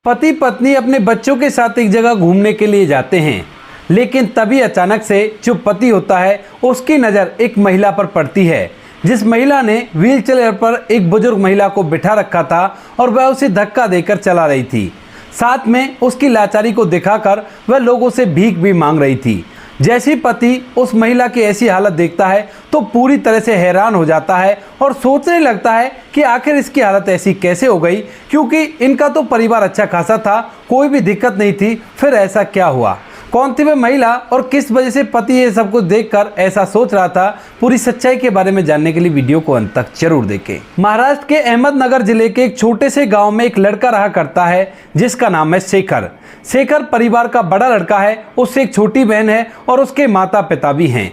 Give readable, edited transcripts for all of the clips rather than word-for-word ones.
पति पत्नी अपने बच्चों के साथ एक जगह घूमने के लिए जाते हैं, लेकिन तभी अचानक से जो पति होता है उसकी नज़र एक महिला पर पड़ती है, जिस महिला ने व्हील चेयर पर एक बुजुर्ग महिला को बिठा रखा था और वह उसे धक्का देकर चला रही थी। साथ में उसकी लाचारी को दिखाकर वह लोगों से भीख भी मांग रही थी। जैसे ही पति उस महिला की ऐसी हालत देखता है तो पूरी तरह से हैरान हो जाता है और सोचने लगता है कि आखिर इसकी हालत ऐसी कैसे हो गई, क्योंकि इनका तो परिवार अच्छा खासा था, कोई भी दिक्कत नहीं थी, फिर ऐसा क्या हुआ, कौन थी वह महिला और किस वजह से पति ये सब कुछ देखकर ऐसा सोच रहा था। पूरी सच्चाई के बारे में जानने के लिए वीडियो को अंत तक जरूर देखें। महाराष्ट्र के अहमदनगर जिले के एक छोटे से गांव में एक लड़का रहा करता है जिसका नाम है शेखर। शेखर परिवार का बड़ा लड़का है, उससे एक छोटी बहन है और उसके माता पिता भी हैं।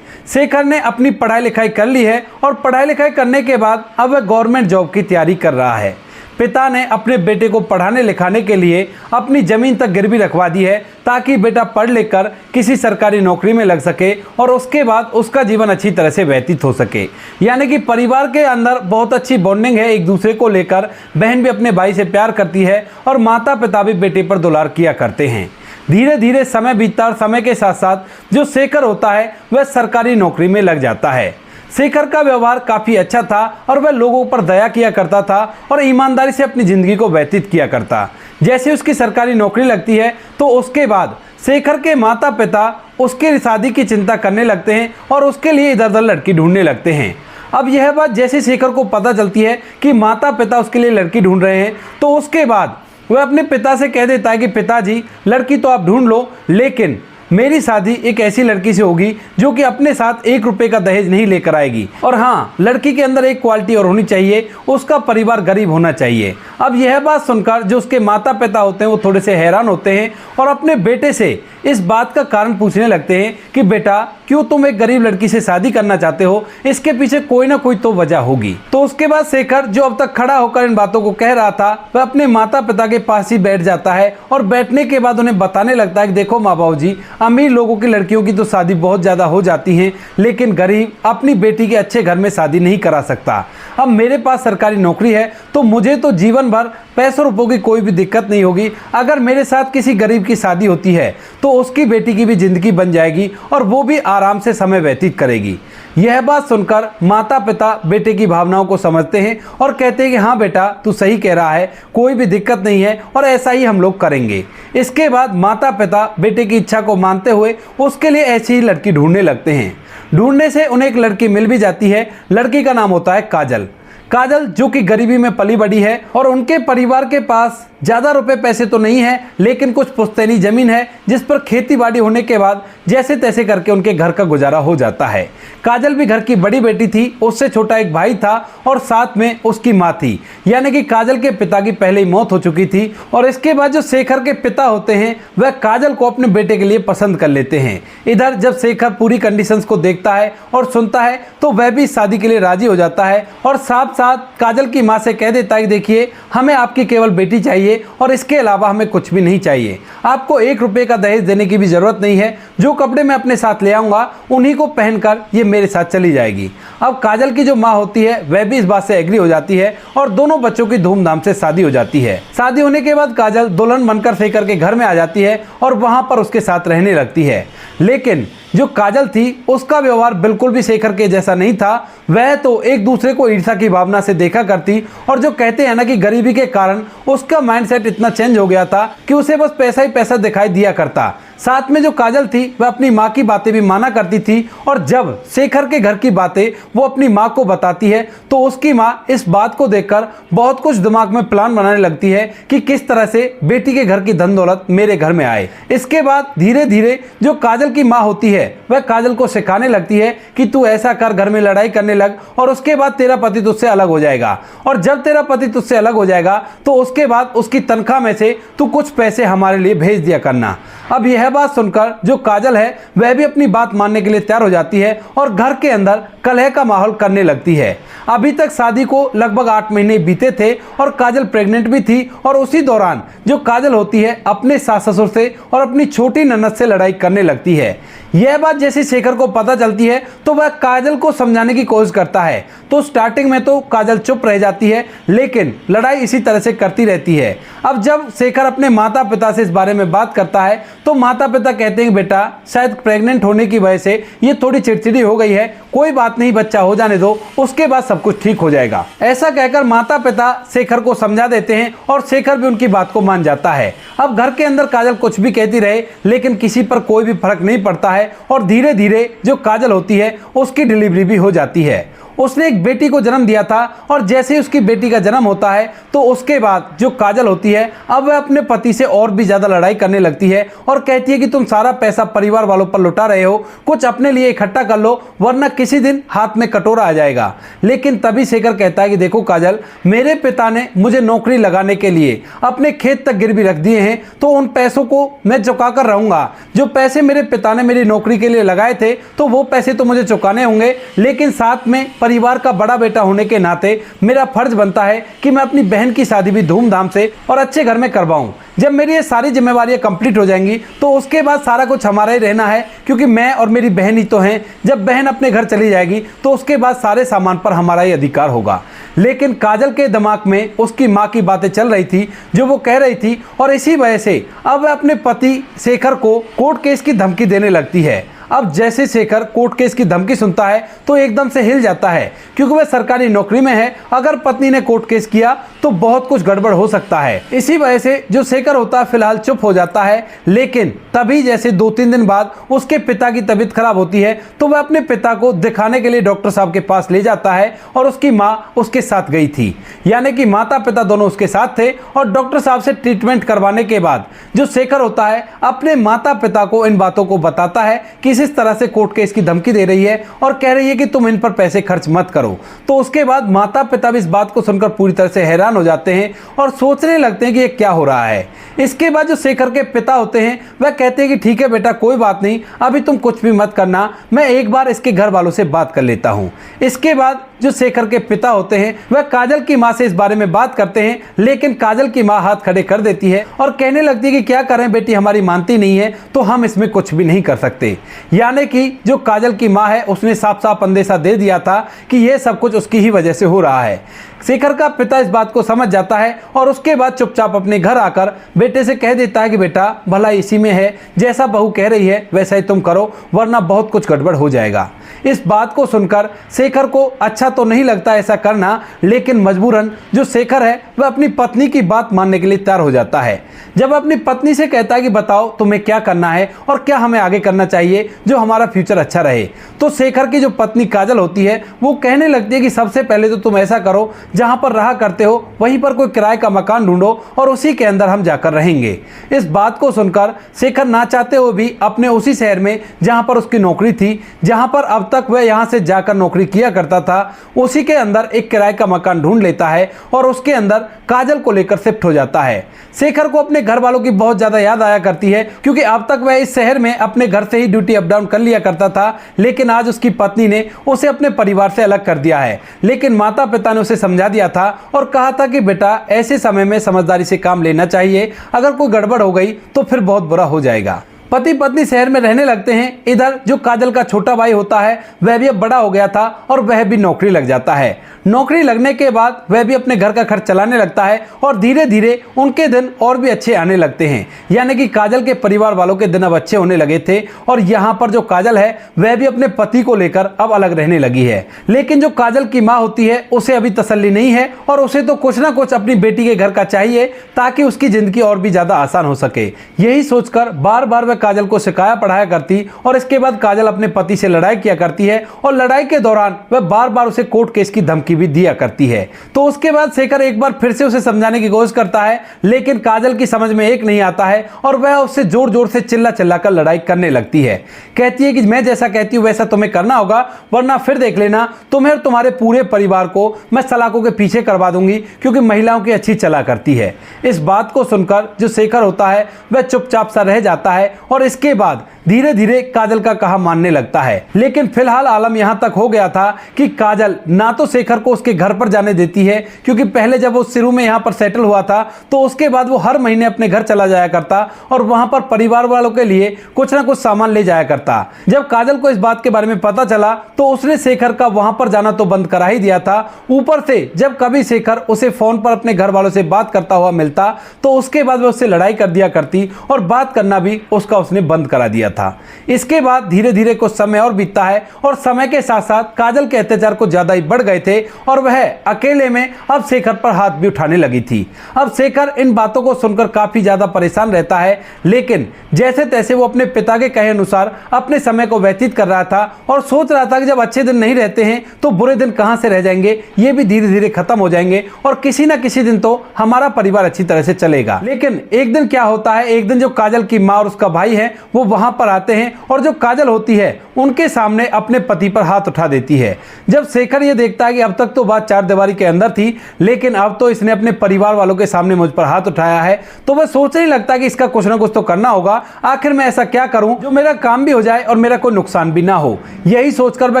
शेखर ने अपनी पढ़ाई लिखाई कर ली है और पढ़ाई लिखाई करने के बाद अब वह गवर्नमेंट जॉब की तैयारी कर रहा है। पिता ने अपने बेटे को पढ़ाने लिखाने के लिए अपनी ज़मीन तक गिरवी रखवा दी है ताकि बेटा पढ़ लिख कर किसी सरकारी नौकरी में लग सके और उसके बाद उसका जीवन अच्छी तरह से व्यतीत हो सके। यानी कि परिवार के अंदर बहुत अच्छी बॉन्डिंग है एक दूसरे को लेकर। बहन भी अपने भाई से प्यार करती है और माता पिता भी बेटे पर दुलार किया करते हैं। धीरे धीरे समय बीतता और समय के साथ साथ जो शेखर होता है वह सरकारी नौकरी में लग जाता है। शेखर का व्यवहार काफ़ी अच्छा था और वह लोगों पर दया किया करता था और ईमानदारी से अपनी ज़िंदगी को व्यतीत किया करता। जैसे उसकी सरकारी नौकरी लगती है तो उसके बाद शेखर के माता पिता उसके शादी की चिंता करने लगते हैं और उसके लिए इधर उधर लड़की ढूंढने लगते हैं। अब यह बात जैसे शेखर को पता चलती है कि माता पिता उसके लिए लड़की ढूंढ रहे हैं तो उसके बाद वह अपने पिता से कह देता है कि पिताजी, लड़की तो आप ढूंढ लो, लेकिन मेरी शादी एक ऐसी लड़की से होगी जो कि अपने साथ 1 रुपये का दहेज नहीं लेकर आएगी। और हाँ, लड़की के अंदर एक क्वालिटी और होनी चाहिए, उसका परिवार गरीब होना चाहिए। अब यह बात सुनकर जो उसके माता पिता होते हैं वो थोड़े से हैरान होते हैं और अपने बेटे से इस बात का कारण पूछने लगते हैं कि बेटा, क्यों तुम एक गरीब लड़की से शादी करना चाहते हो, इसके पीछे कोई ना कोई तो वजह होगी। तो उसके बाद शेखर, जो अब तक खड़ा होकर इन बातों को कह रहा था, वह अपने माता पिता के पास ही बैठ जाता है और बैठने के बाद उन्हें बताने लगता है कि देखो माँ बाबू जी, अमीर लोगों की लड़कियों की तो शादी बहुत ज़्यादा हो जाती है, लेकिन गरीब अपनी बेटी के अच्छे घर में शादी नहीं करा सकता। अब मेरे पास सरकारी नौकरी है तो मुझे तो जीवन भर पैसों रुपयों की कोई भी दिक्कत नहीं होगी। अगर मेरे साथ किसी गरीब की शादी होती है तो उसकी बेटी की भी ज़िंदगी बन जाएगी और वो भी आराम से समय व्यतीत करेगी। यह बात सुनकर माता पिता बेटे की भावनाओं को समझते हैं और कहते हैं कि हाँ बेटा, तू सही कह रहा है, कोई भी दिक्कत नहीं है और ऐसा ही हम लोग करेंगे। इसके बाद माता पिता बेटे की इच्छा को मानते हुए उसके लिए ऐसी ही लड़की ढूंढने लगते हैं। ढूंढने से उन्हें एक लड़की मिल भी जाती है। लड़की का नाम होता है काजल। काजल जो कि गरीबी में पली बड़ी है और उनके परिवार के पास ज़्यादा रुपए पैसे तो नहीं है, लेकिन कुछ पुश्तैनी ज़मीन है जिस पर खेती बाड़ी होने के बाद जैसे तैसे करके उनके घर का गुजारा हो जाता है। काजल भी घर की बड़ी बेटी थी, उससे छोटा एक भाई था और साथ में उसकी माँ थी। यानी कि काजल के पिता की पहले ही मौत हो चुकी थी और इसके बाद जो शेखर के पिता होते हैं वह काजल को अपने बेटे के लिए पसंद कर लेते हैं। इधर जब शेखर पूरी कंडीशंस को देखता है और सुनता है तो वह भी शादी के लिए राजी हो जाता है और साथ साथ काजल की माँ से कह देता है कि देखिए, हमें आपकी केवल बेटी चाहिए और इसके अलावा हमें कुछ भी नहीं चाहिए। आपको 1 रुपये का दहेज देने की भी जरूरत नहीं है। जो कपड़े मैं अपने साथ ले आऊँगा उन्हीं को पहनकर ये मेरे साथ चली जाएगी। अब काजल की जो माँ होती है वह भी इस बात से एग्री हो जाती है और दोनों बच्चों की धूमधाम से शादी हो जाती है। शादी होने के बाद काजल दुल्हन बनकर शेखर के घर में आ जाती है और वहाँ पर उसके साथ रहने लगती है। लेकिन जो काजल थी उसका व्यवहार बिल्कुल भी शेखर के जैसा नहीं था। वह तो एक दूसरे को ईर्ष्या की भावना से देखा करती और जो कहते हैं ना कि गरीबी के कारण उसका माइंडसेट इतना चेंज हो गया था कि उसे बस पैसा ही पैसा दिखाई दिया करता। साथ में जो काजल थी वह अपनी माँ की बातें भी माना करती थी और जब शेखर के घर की बातें वो अपनी माँ को बताती है तो उसकी माँ इस बात को देखकर बहुत कुछ दिमाग में प्लान बनाने लगती है कि किस तरह से बेटी के घर की धन दौलत मेरे घर में आए। इसके बाद धीरे धीरे जो काजल की माँ होती है वह काजल को सिखाने लगती है कि तू ऐसा कर, घर में लड़ाई करने लग और उसके बाद तेरा पति तुझसे अलग हो जाएगा और जब तेरा पति तुझसे अलग हो जाएगा तो उसके बाद उसकी तनख्वाह में से तू कुछ पैसे हमारे लिए भेज दिया करना। अब यह बात सुनकर जो काजल है वह भी अपनी बात मानने के लिए तैयार हो जाती है और घर के अंदर कलह का माहौल करने लगती है। अभी तक शादी को लगभग 8 महीने बीते थे और काजल प्रेग्नेंट भी थी और उसी दौरान जो काजल होती है अपने सास ससुर से और अपनी छोटी ननद से लड़ाई करने लगती है। यह बात जैसे शेखर को पता चलती है तो वह काजल को समझाने की कोशिश करता है। तो स्टार्टिंग में तो काजल चुप रह जाती है, लेकिन लड़ाई इसी तरह से करती रहती है। अब जब शेखर अपने माता पिता से इस बारे में बात करता है तो माता पिता कहते हैं बेटा शायद प्रेग्नेंट होने की वजह से ये थोड़ी चिड़चिड़ी हो गई है, कोई बात नहीं, बच्चा हो जाने दो, उसके बाद सब कुछ ठीक हो जाएगा। ऐसा कहकर माता पिता शेखर को समझा देते हैं और शेखर भी उनकी बात को मान जाता है। अब घर के अंदर काजल कुछ भी कहती रहे लेकिन किसी पर कोई भी फर्क नहीं पड़ता है और धीरे धीरे जो काजल होती है उसकी डिलीवरी भी हो जाती है। उसने एक बेटी को जन्म दिया था और जैसे ही उसकी बेटी का जन्म होता है तो उसके बाद जो काजल होती है अब वह अपने पति से और भी ज़्यादा लड़ाई करने लगती है और कहती है कि तुम सारा पैसा परिवार वालों पर लुटा रहे हो, कुछ अपने लिए इकट्ठा कर लो वरना किसी दिन हाथ में कटोरा आ जाएगा। लेकिन तभी शेखर कहता है कि देखो काजल, मेरे पिता ने मुझे नौकरी लगाने के लिए अपने खेत तक गिरवी रख दिए हैं, तो उन पैसों को मैं चुका कर रहूँगा। जो पैसे मेरे पिता ने मेरी नौकरी के लिए लगाए थे तो वो पैसे तो मुझे चुकाने होंगे, लेकिन साथ में परिवार का बड़ा बेटा होने के नाते मेरा फर्ज बनता है कि मैं अपनी बहन की शादी भी धूमधाम से और अच्छे घर में करवाऊं। जब मेरी ये सारी जिम्मेवारियां कंप्लीट हो जाएंगी तो उसके बाद सारा कुछ हमारा ही रहना है, क्योंकि मैं और मेरी बहन ही तो हैं। जब बहन अपने घर चली जाएगी तो उसके बाद सारे सामान पर हमारा ही अधिकार होगा। लेकिन काजल के दिमाग में उसकी माँ की बातें चल रही थी जो वो कह रही थी और इसी वजह से अब वह अपने पति शेखर को कोर्ट केस की धमकी देने लगती है। अब जैसे शेखर कोर्ट केस की धमकी सुनता है तो एकदम से हिल जाता है, क्योंकि वह सरकारी नौकरी में है। अगर पत्नी ने कोर्ट केस किया तो बहुत कुछ गड़बड़ हो सकता है। इसी वजह से जो शेखर होता है फिलहाल चुप हो जाता है। लेकिन तभी जैसे 2-3 दिन बाद उसके पिता की तबीयत खराब होती है तो वह अपने पिता को दिखाने के लिए डॉक्टर साहब के पास ले जाता है और उसकी माँ उसके साथ गई थी, यानी कि माता पिता दोनों उसके साथ थे। और डॉक्टर साहब से ट्रीटमेंट करवाने के बाद जो शेखर होता है अपने माता पिता को इन बातों को बताता है कि इस तरह से कोर्ट केस की धमकी दे रही है और कह रही है कि तुम इन पर पैसे खर्च मत करो। तो उसके बाद माता पिता भी इस बात को सुनकर पूरी तरह से हैरान हो जाते हैं और सोचने लगते हैं कि ये क्या हो रहा है। इसके बाद जो शेखर के पिता होते हैं वह कहते हैं कि ठीक है बेटा, कोई बात नहीं, अभी तुम कुछ भी मत करना, मैं एक बार इसके घर वालों से बात कर लेता हूँ। इसके बाद जो शेखर के पिता होते हैं वह काजल की माँ से इस बारे में बात करते हैं, लेकिन काजल की माँ हाथ खड़े कर देती है और कहने लगती है कि क्या करें बेटी, हमारी मानती नहीं है तो हम इसमें कुछ भी नहीं कर सकते। यानी कि जो काजल की माँ है उसने साफ साफ अंदेशा दे दिया था कि यह सब कुछ उसकी ही वजह से हो रहा है। शेखर का पिता इस बात को समझ जाता है और उसके बाद चुपचाप अपने घर आकर बेटे से कह देता है कि बेटा भला इसी में है, जैसा बहू कह रही है वैसा ही तुम करो वरना बहुत कुछ गड़बड़ हो जाएगा। इस बात को सुनकर शेखर को अच्छा तो नहीं लगता ऐसा करना, लेकिन मजबूरन जो शेखर है वह अपनी पत्नी की बात मानने के लिए तैयार हो जाता है। जब अपनी पत्नी से कहता है कि बताओ तुम्हें क्या करना है और क्या हमें आगे करना चाहिए जो हमारा फ्यूचर अच्छा रहे, तो शेखर की जो पत्नी काजल होती है वो कहने लगती है कि सबसे पहले तो तुम ऐसा करो, जहां पर रहा करते हो वहीं पर कोई किराए का मकान ढूंढो और उसी के अंदर हम जाकर रहेंगे। इस बात को सुनकर शेखर ना चाहते हुए भी अपने उसी शहर में जहां पर उसकी नौकरी थी, जहां पर अब तक वह यहां से जाकर नौकरी किया करता था, उसी के अंदर एक किराए का मकान ढूंढ लेता है और उसके अंदर काजल को लेकर शिफ्ट हो जाता है। शेखर को अपने घर वालों की बहुत ज्यादा याद आया करती है, क्योंकि अब तक वह इस शहर में अपने घर से ही ड्यूटी अप डाउन कर लिया करता था, लेकिन आज उसकी पत्नी ने उसे अपने परिवार से अलग कर दिया है। लेकिन माता पिता ने उसे समझा दिया था और कहा था कि बेटा ऐसे समय में समझदारी से काम लेना चाहिए, अगर कोई गड़बड़ हो गई तो फिर बहुत बुरा हो जाएगा। पति पत्नी शहर में रहने लगते हैं। इधर जो काजल का छोटा भाई होता है वह भी अब बड़ा हो गया था और वह भी नौकरी लग जाता है। नौकरी लगने के बाद वह भी अपने घर का खर्च चलाने लगता है और धीरे धीरे उनके दिन और भी अच्छे आने लगते हैं, यानी कि काजल के परिवार वालों के दिन अब अच्छे होने लगे थे। और यहाँ पर जो काजल है वह भी अपने पति को लेकर अब अलग रहने लगी है। लेकिन जो काजल की माँ होती है उसे अभी तसल्ली नहीं है और उसे तो कुछ ना कुछ अपनी बेटी के घर का चाहिए ताकि उसकी जिंदगी और भी ज्यादा आसान हो सके। यही सोचकर बार बार वह काजल को सिखाया पढ़ाया करती और इसके बाद काजल अपने पति से लड़ाई किया करती है और लड़ाई के दौरान वह बार बार उसे कोर्ट केस की धमकी भी दिया करती है। तो उसके बाद शेखर एक बार फिर से उसे समझाने की कोशिश करता है, लेकिन काजल की समझ में एक नहीं आता है और वह उससे जोर जोर से चिल्ला चिल्ला कर लड़ाई करने लगती है। कहती है कि मैं जैसा कहती हूं वैसा तुम्हें करना होगा, वरना फिर देख लेना तुम्हें और तुम्हारे पूरे परिवार को मैं सलाखों के पीछे करवा दूंगी, क्योंकि महिलाओं की अच्छी चला करती है। इस बात को सुनकर जो शेखर होता है वह चुपचाप सा रह जाता है और इसके बाद धीरे धीरे काजल का कहा मानने लगता है। लेकिन फिलहाल आलम यहाँ तक हो गया था कि काजल ना तो शेखर को उसके घर पर जाने देती है, क्योंकि पहले जब वो शुरू में यहाँ पर सेटल हुआ था तो उसके बाद वो हर महीने अपने घर चला जाया करता और वहां पर परिवार वालों के लिए कुछ ना कुछ सामान ले जाया करता। जब काजल को इस बात के बारे में पता चला तो उसने शेखर का वहां पर जाना तो बंद करा ही दिया था। ऊपर से जब कभी शेखर उसे फोन पर अपने घर वालों से बात करता हुआ मिलता तो उसके बाद वो उससे लड़ाई कर दिया करती और बात करना भी उसने बंद करा दिया था। इसके बाद धीरे धीरे कुछ समय और बीतता है और समय के साथ साथ काजल के अत्याचार कुछ ज्यादा ही बढ़ गए थे और वह अकेले में अब शेखर पर हाथ भी उठाने लगी थी। अब शेखर इन बातों को सुनकर काफी ज्यादा परेशान रहता है, लेकिन जैसे तैसे वो अपने पिता के कहे अनुसार अपने समय को व्यतीत कर रहा था और सोच रहा था कि जब अच्छे दिन नहीं रहते हैं तो बुरे दिन कहां से रह जाएंगे, ये भी धीरे धीरे खत्म हो जाएंगे और किसी ना किसी दिन तो हमारा परिवार अच्छी तरह से चलेगा। लेकिन एक दिन क्या होता है, एक दिन जो काजल की माँ और उसका भाई है वो वहां पर आते हैं और जो काजल होती है उनके सामने अपने पति पर हाथ उठा देती है। जब शेखर ये देखता है कि अब तक तो बात चार दीवारी के अंदर थी, लेकिन अब तो इसने अपने परिवार वालों के सामने मुझ पर हाथ उठाया है, तो वह सोचने लगता है कि इसका कुछ ना कुछ तो करना होगा। आखिर मैं ऐसा क्या करूं जो मेरा काम भी हो जाए और मेरा कोई नुकसान भी ना हो। यही सोचकर वह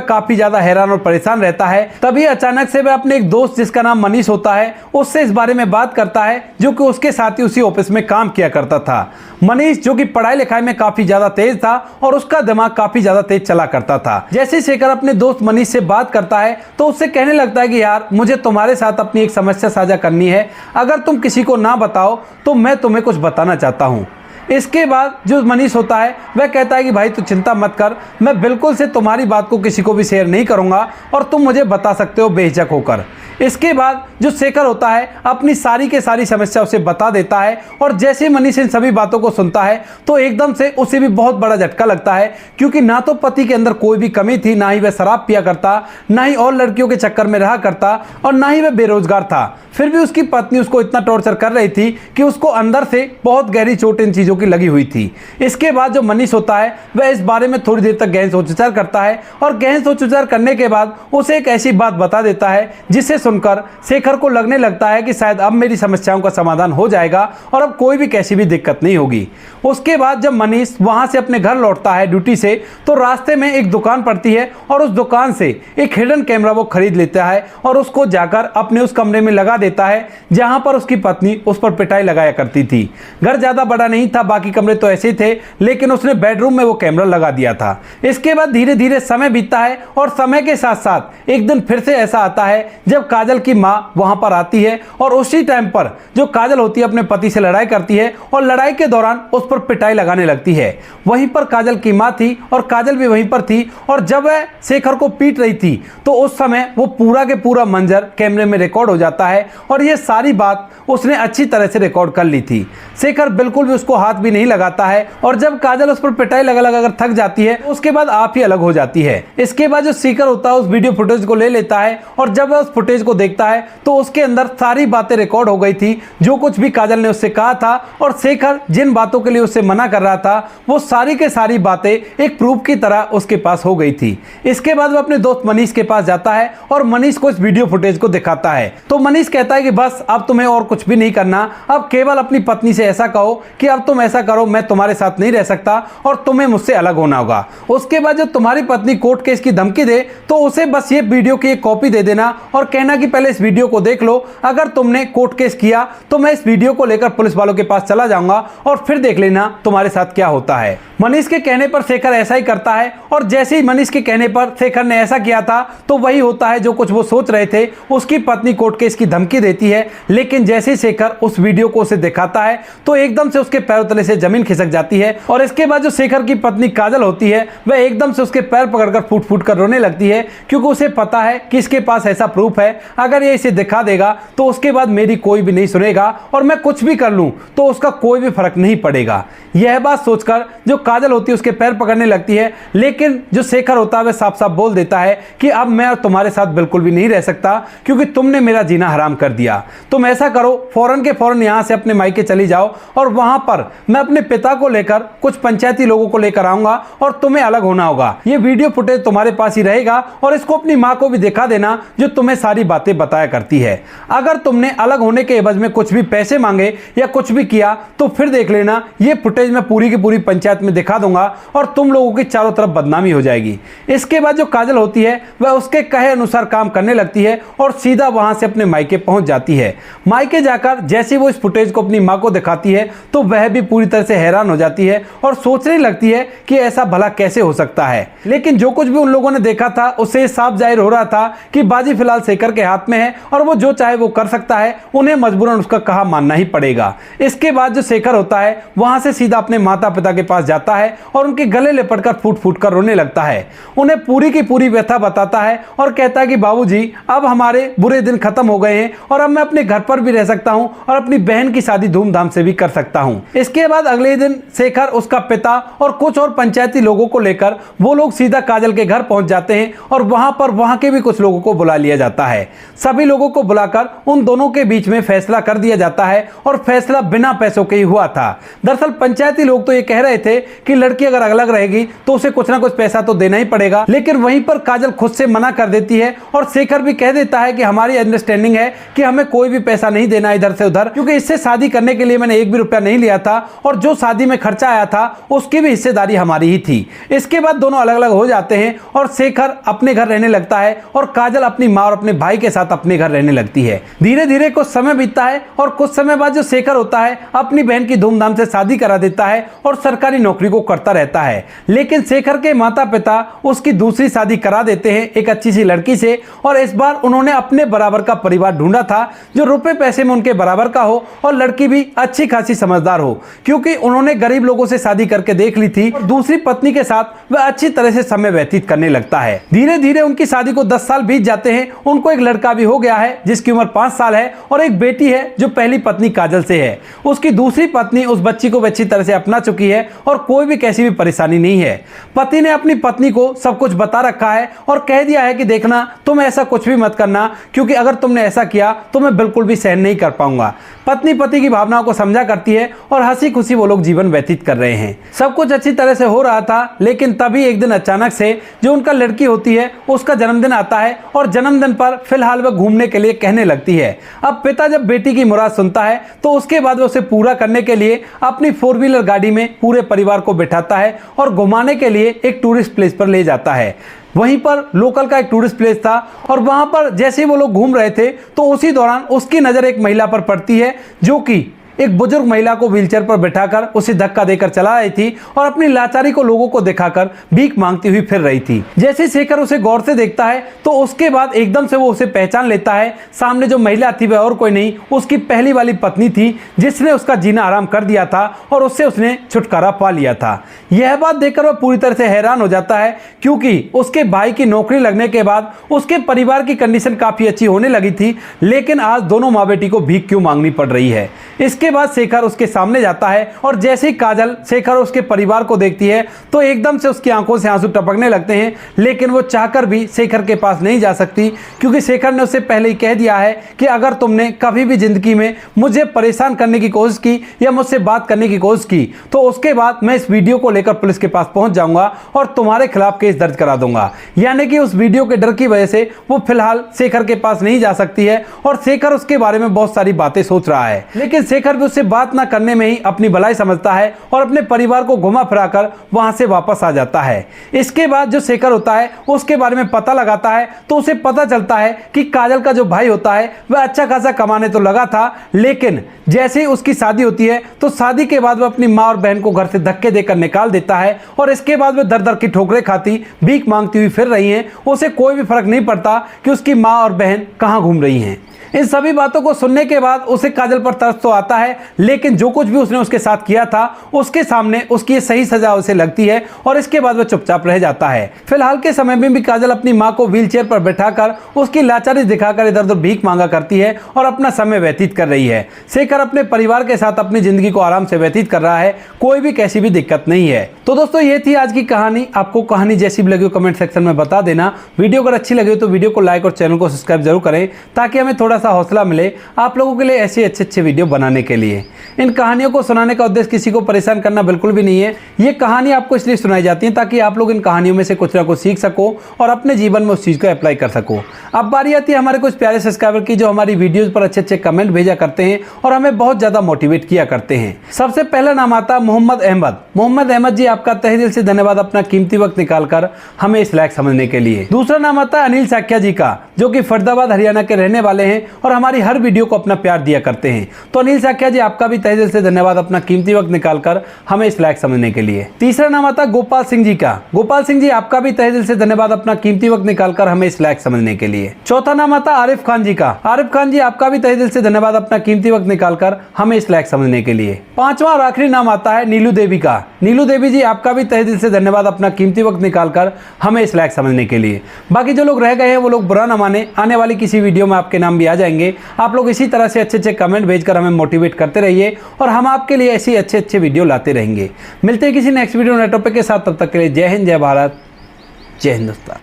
काफी ज्यादा हैरान और परेशान रहता है। तभी अचानक से वह अपने एक दोस्त जिसका नाम मनीष होता है उससे इस बारे में बात करता है, जो कि उसके साथ ही उसी ऑफिस में काम किया करता था। मनीष जो कि पढ़ाई लिखाई में काफी ज्यादा तेज था और उसका दिमाग काफी ज्यादा तेज चला करता था। जैसे शेखर अपने दोस्त मनीष से बात करता है तो उससे कहने लगता है कि यार मुझे तुम्हारे साथ अपनी एक समस्या साझा करनी है, अगर तुम किसी को ना बताओ तो मैं तुम्हें कुछ बताना चाहता हूँ। इसके बाद जो मनीष होता है वह कहता है कि भाई तू चिंता मत कर, मैं बिल्कुल से तुम्हारी बात को किसी को भी शेयर नहीं करूंगा और तुम मुझे बता सकते हो बेझिझक होकर। इसके बाद जो शेखर होता है अपनी सारी के सारी समस्या उसे बता देता है और जैसे मनीष इन सभी बातों को सुनता है तो एकदम से उसे भी बहुत बड़ा झटका लगता है, क्योंकि ना तो पति के अंदर कोई भी कमी थी, ना ही वह शराब पिया करता, ना ही और लड़कियों के चक्कर में रहा करता और ना ही वह बेरोजगार था। फिर भी उसकी पत्नी उसको इतना टॉर्चर कर रही थी कि उसको अंदर से बहुत गहरी चोट इन चीजों की लगी हुई थी। इसके बाद जो मनीष होता है वह इस बारे में थोड़ी देर तक गहन सोच विचार करता है और गहन सोच विचार करने के बाद उसे एक ऐसी बात बता देता है जिसे सुनकर शेखर को लगने लगता है कि शायद अब मेरी समस्याओं का समाधान हो जाएगा और अब कोई भी कैसी भी दिक्कत नहीं होगी। उसके बाद जब मनीष वहां से अपने घर लौटता है ड्यूटी से तो रास्ते में एक दुकान पड़ती है और उस दुकान से एक हिडन कैमरा वो खरीद लेता है और उसको जाकर अपने उस कमरे में लगा देता है जहां पर उसकी पत्नी उस पर पिटाई लगाया करती थी। घर ज्यादा बड़ा नहीं था, बाकी कमरे तो ऐसे थे, लेकिन उसने बेडरूम में वो कैमरा लगा दिया था। इसके बाद धीरे धीरे समय बीतता है और समय के साथ साथ एक दिन फिर से ऐसा आता है जब काजल की माँ वहां पर आती है और उसी टाइम पर जो काजल होती है अपने पति से लड़ाई करती है और लड़ाई के दौरान उस पर पिटाई लगाने लगती है। वहीं पर काजल की माँ थी और काजल भी वहीं पर थी और जब वह शेखर को पीट रही थी तो उस समय वो पूरा के पूरा मंजर कैमरे में रिकॉर्ड हो जाता है और ये सारी बात उसने अच्छी तरह से रिकॉर्ड कर ली थी। शेखर बिल्कुल भी उसको हाथ भी नहीं लगाता है और जब काजल उस पर पिटाई लगा लगा कर थक जाती है उसके बाद आप ही अलग हो जाती है। इसके बाद जो शेखर होता है उस वीडियो फुटेज को ले लेता है और जब वह उस फुटेज को देखता है तो उसके अंदर सारी बातें रिकॉर्ड हो गई थी, जो कुछ भी काजल ने उससे कहा था और शेखर जिन बातों के लिए उससे मना कर रहा था वो सारी के सारी बातें एक प्रूफ की तरह उसके पास हो गई थी। इसके बाद वो अपने दोस्त मनीष के पास जाता है और मनीष को इस वीडियो फुटेज को दिखाता है तो मनीष कहता है कि बस अब तुम्हें और कुछ भी नहीं करना, अब केवल अपनी पत्नी से ऐसा कहो कि अब तुम ऐसा करो, मैं तुम्हारे साथ नहीं रह सकता और तुम्हें मुझसे अलग होना होगा। उसके बाद जब तुम्हारी पत्नी कोर्ट केस की धमकी दे तो उसे बस ये वीडियो की एक कॉपी दे देना और कहना कि पहले इस वीडियो को देख लो, अगर तुमने कोर्ट केस किया तो मैं इस वीडियो को लेकर पुलिस वालों के पास चला जाऊंगा और फिर देख लेना तुम्हारे साथ क्या होता है। मनीष के कहने पर शेखर ऐसा ही करता है और जैसे ही मनीष के कहने पर शेखर ने ऐसा किया था तो वही होता है जो कुछ वो सोच रहे थे। उसकी पत्नी कोर्ट केस की धमकी देती है, लेकिन जैसे ही शेखर उस वीडियो को उसे दिखाता है तो एकदम से उसके पैरों तले से जमीन खिसक जाती है और इसके बाद जो शेखर की पत्नी काजल होती है वह एकदम से उसके पैर पकड़कर फूट फूट कर रोने लगती है, क्योंकि उसे पता है कि इसके पास ऐसा प्रूफ है, अगर ये इसे दिखा देगा तो उसके बाद मेरी कोई भी नहीं सुनेगा और मैं कुछ भी कर लूं तो उसका कोई भी फर्क नहीं पड़ेगा। यह बात सोचकर जो काजल होती है उसके पैर पकड़ने लगती है, लेकिन जो शेखर होता है वह साफ साफ बोल देता है कि अब मैं तुम्हारे साथ बिल्कुल भी नहीं रह सकता, क्योंकि तुमने मेरा जीना हराम कर दिया। तुम ऐसा करो, फौरन के फौरन यहां से अपने मायके चली जाओ और वहां पर मैं अपने पिता को लेकर कुछ पंचायती लोगों को लेकर आऊंगा और तुम्हें अलग होना होगा। ये वीडियो फुटेज तुम्हारे पास ही रहेगा और इसको अपनी मां को भी दिखा देना जो तुम्हें सारी बातें बताया करती है। अगर तुमने अलग होने के एवज में कुछ भी पैसे मांगे या कुछ भी किया तो फिर देख लेना, ये फुटेज मैं पूरी की पूरी पंचायत में में दिखा दूंगा और तुम लोगों की चारों तरफ बदनामी हो जाएगी। इसके बाद जो काजल होती है वह उसके कहे अनुसार काम करने लगती है और सीधा वहां से अपने मायके पहुंच जाती है। मायके जाकर जैसे वो इस फुटेज को अपनी मां को दिखाती है तो वह भी पूरी तरह से हैरान हो जाती है और सोचने लगती है कि ऐसा भला कैसे हो सकता है। लेकिन जो कुछ भी उन लोगों ने देखा था उससे साफ जाहिर हो रहा था कि बाजी फिलहाल शेखर के हाथ में है और वो जो चाहे वो कर सकता है, उन्हें मजबूरन उसका कहा मानना ही पड़ेगा। इसके बाद जो शेखर होता है वहां से सीधा अपने माता पिता के पास जाता है और उनके गले लिपटकर फूट फूट कर रोने लगता है। उन्हें पूरी की पूरी व्यथा बताता है और कहता है कि बाबूजी, अब हमारे बुरे दिन खत्म हो गए हैं और अब मैं अपने घर पर भी रह सकता हूं और अपनी बहन की शादी धूमधाम से भी कर सकता हूं। इसके बाद अगले दिन शेखर, उसका पिता और कुछ और पंचायती लोगों को लेकर वो लोग सीधा काजल के घर पहुंच जाते हैं और वहां पर वहां के भी कुछ लोगों को बुला लिया जाता है। सभी लोगों को बुलाकर उन दोनों के बीच में फैसला कर दिया जाता है और फैसला बिना पैसों के ही हुआ था। दरअसल पंचायती लोग तो ये कह रहे थे कि लड़की अगर अलग रहेगी तो उसे कुछ ना कुछ पैसा तो देना ही पड़ेगा, लेकिन वहीं पर काजल खुद से मना कर देती है और शेखर भी कह देता है कि हमारी अंडरस्टैंडिंग है कि हमें कोई भी पैसा नहीं देना इधर से उधर, क्योंकि इससे शादी करने के लिए मैंने एक भी रुपया नहीं लिया था और जो शादी में खर्चा आया था उसकी भी हिस्सेदारी हमारी ही थी। इसके बाद दोनों अलग अलग हो जाते हैं और शेखर अपने घर रहने लगता है और काजल अपनी माँ और अपने भाई के साथ अपने घर रहने लगती है। धीरे धीरे कुछ समय बीतता है और कुछ समय बाद जो शेखर होता है अपनी बहन की धूमधाम से शादी करा देता है और सरकारी नौकरी को करता रहता है। लेकिन शेखर के माता पिता उसकी दूसरी शादी करा देते हैं एक अच्छी सी लड़की से और इस बार उन्होंने अपने बराबर का परिवार ढूंढा था जो रुपए पैसे में उनके बराबर का हो और लड़की भी अच्छी खासी समझदार हो, क्योंकि उन्होंने गरीब लोगों से शादी करके देख ली थी और दूसरी पत्नी के साथ वह अच्छी तरह से समय व्यतीत करने लगता है। धीरे धीरे उनकी शादी को 10 साल बीत जाते हैं। उनको एक लड़का भी हो गया है जिसकी उम्र 5 साल है और एक बेटी है जो पहली पत्नी काजल से है। उसकी दूसरी पत्नी उस बच्ची को अच्छी तरह से अपना चुकी है और कोई भी कैसी भी परेशानी नहीं है। पति ने अपनी पत्नी को सब कुछ बता रखा है और कह दिया है कि देखना, तुम ऐसा कुछ भी मत करना, क्योंकि अगर तुमने ऐसा किया तो मैं बिल्कुल भी सहन नहीं कर पाऊंगा। पत्नी पति की भावनाओं को समझा करती है और हंसी खुशी वो लोग जीवन व्यतीत कर रहे हैं। सब कुछ अच्छी तरह से हो रहा था, लेकिन तभी एक दिन अचानक से जो उनका लड़की होती है उसका जन्मदिन आता है और जन्मदिन पर फिलहाल वह घूमने के लिए कहने लगती है। अब पिता जब बेटी की मुराद सुनता है तो उसके बाद वो उसे पूरा करने के लिए अपनी 4 व्हीलर गाड़ी में पूरे परिवार को बिठाता है और घुमाने के लिए एक टूरिस्ट प्लेस पर ले जाता है। वहीं पर लोकल का एक टूरिस्ट प्लेस था और वहां पर जैसे ही वो लोग घूम रहे थे तो उसी दौरान उसकी नज़र एक महिला पर पड़ती है जो कि एक बुजुर्ग महिला को व्हीलचेयर पर बैठाकर उसे धक्का देकर चला रही थी और अपनी लाचारी को लोगों को दिखाकर भीख मांगती हुई फिर रही थी। जैसे शेखर उसे गौर से देखता है तो उसके बाद एकदम से वो उसे पहचान लेता है। सामने जो महिला थी वह और कोई नहीं, उसकी पहली वाली पत्नी थी जिसने उसका जीना आराम कर दिया था और उससे उसने छुटकारा पा लिया था। यह बात देखकर वह पूरी तरह से हैरान हो जाता है, क्योंकि उसके भाई की नौकरी लगने के बाद उसके परिवार की कंडीशन काफी अच्छी होने लगी थी, लेकिन आज दोनों माँ बेटी को भीख क्यों मांगनी पड़ रही है। इसके बाद शेखर उसके सामने जाता है और जैसे ही काजल शेखर उसके परिवार को देखती है तो एकदम से उसकी आंखों से आंसू टपकने लगते हैं, लेकिन वो चाहकर भी शेखर के पास नहीं जा सकती, क्योंकि शेखर ने उससे पहले ही कह दिया है कि अगर तुमने कभी भी जिंदगी में मुझे परेशान करने की कोशिश की या मुझसे बात करने की कोशिश की तो उसके बाद मैं इस वीडियो को लेकर पुलिस के पास पहुंच जाऊंगा और तुम्हारे खिलाफ केस दर्ज करा दूंगा। यानी कि उस वीडियो के डर की वजह से वो फिलहाल शेखर के पास नहीं जा सकती है और शेखर उसके बारे में बहुत सारी बातें सोच रहा है, लेकिन शेखर भी उससे बात ना करने में ही अपनी भलाई समझता है और अपने परिवार को घुमा फिराकर वहां से वापस आ जाता है। इसके बाद जो शेखर होता है उसके बारे में पता लगाता है तो उसे पता चलता है कि काजल का जो भाई होता है वह अच्छा खासा कमाने तो लगा था, लेकिन जैसे ही उसकी शादी होती है तो शादी के बाद वह अपनी माँ और बहन को घर से धक्के देकर निकाल देता है और इसके बाद वह दर दर की ठोकरें खाती भीख मांगती हुई फिर रही हैं। उसे कोई भी फर्क नहीं पड़ता कि उसकी माँ और बहन कहाँ घूम रही हैं। इन सभी बातों को सुनने के बाद उसे काजल पर तरस तो आता है, लेकिन जो कुछ भी उसने उसके साथ किया था उसके सामने उसकी सही सजा उसे लगती है और इसके बाद वह चुपचाप रह जाता है। फिलहाल के समय में भी काजल अपनी माँ को व्हीलचेयर पर बैठाकर उसकी लाचारी दिखाकर इधर उधर भीख मांगा करती है और अपना समय व्यतीत कर रही है। शेखर अपने परिवार के साथ अपनी जिंदगी को आराम से व्यतीत कर रहा है, कोई भी कैसी भी दिक्कत नहीं है। तो दोस्तों ये थी आज की कहानी। आपको कहानी जैसी भी लगी कमेंट सेक्शन में बता देना। वीडियो अगर अच्छी लगी तो वीडियो को लाइक और चैनल को सब्सक्राइब जरूर करें ताकि हमें थोड़ा सा हौसला मिले आप लोगों के लिए ऐसे अच्छे वीडियो बनाने के लिए। इन कहानियों को सुनाने का उद्देश्य किसी को परेशान करना बिल्कुल भी नहीं है। ये कहानी आपको इसलिए सुनाई जाती है ताकि आप लोग इन कहानियों में से कुछ ना कुछ सीख सको और अपने जीवन में उस चीज़ को अप्लाई कर सको। अब बारी आती है हमारे कुछ प्यारे सब्सक्राइबर की, जो हमारी वीडियोज़ पर अच्छे कमेंट भेजा करते हैं और हमें बहुत ज़्यादा मोटिवेट किया करते हैं। सबसे पहला नाम आता है मोहम्मद अहमद। मोहम्मद अहमद जी, आपका तहे दिल से धन्यवाद अपना कीमती वक्त निकालकर हमें इस लायक समझने के लिए। दूसरा नाम आता है अनिल साख्या जी का, जो कि फरीदाबाद हरियाणा के रहने वाले हैं और हमारी हर वीडियो को अपना प्यार दिया करते हैं। तो अनिल साख्या जी, आपका भी तहे दिल से धन्यवाद अपना कीमती वक्त निकालकर हमें इस लायक समझने के लिए। तीसरा नाम आता है गोपाल सिंह जी का। गोपाल सिंह जी, आपका भी तहे दिल से धन्यवाद अपना कीमती वक्त निकालकर हमें इस लायक समझने के लिए। चौथा नाम आता है आरिफ खान जी का। आरिफ खान जी, आपका भी तहे दिल से धन्यवाद अपना कीमती वक्त निकालकर हमें इस लायक समझने के लिए। पांचवा और आखिरी नाम आता है नीलू देवी का। नीलू देवी जी, आपका भी तहे दिल से धन्यवाद अपना कीमती वक्त निकालकर हमें इस लायक समझने के लिए। बाकी जो लोग रह गए हैं वो लोग बुरा ना माने, आने वाली किसी वीडियो में आपके नाम भी आ जाएंगे। आप लोग इसी तरह से अच्छे कमेंट भेजकर हमें मोटिवेट करते रहिए और हम आपके लिए ऐसी अच्छे वीडियो लाते रहेंगे। मिलते हैं किसी नेक्स्ट वीडियो नए टॉपिक के साथ, तब तक के लिए जय हिंद, जय भारत, जय हिंदुस्तान।